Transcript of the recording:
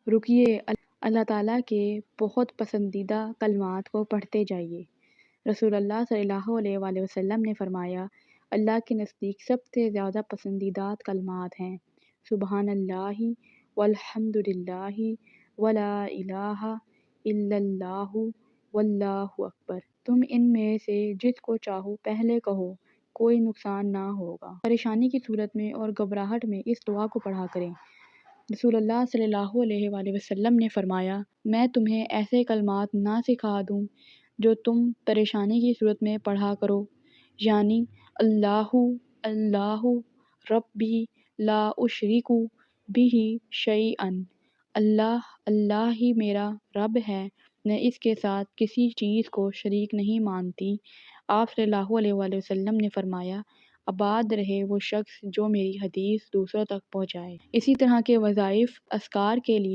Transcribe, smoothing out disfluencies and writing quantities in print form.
رکیے، اللہ تعالیٰ کے بہت پسندیدہ کلمات کو پڑھتے جائیے۔ رسول اللہ صلی اللہ علیہ وآلہ وسلم نے فرمایا، اللہ کے نزدیک سب سے زیادہ پسندیدہ کلمات ہیں سبحان اللہ والحمد للہ ولا الہ الا اللہ واللہ اکبر۔ تم ان میں سے جس کو چاہو پہلے کہو، کوئی نقصان نہ ہوگا۔ پریشانی کی صورت میں اور گھبراہٹ میں اس دعا کو پڑھا کریں۔ رسول اللہ صلی اللہ علیہ وآلہ وسلم نے فرمایا، میں تمہیں ایسے کلمات نہ سکھا دوں جو تم پریشانی کی صورت میں پڑھا کرو، یعنی اللہ اللہ ربی لا اشرک بہ شیئا، اللہ اللہ ہی میرا رب ہے، میں اس کے ساتھ کسی چیز کو شریک نہیں مانتی۔ آپ صلی اللہ علیہ وآلہ وسلم نے فرمایا، آباد رہے وہ شخص جو میری حدیث دوسروں تک پہنچائے۔ اسی طرح کے وظائف اذکار کے لیے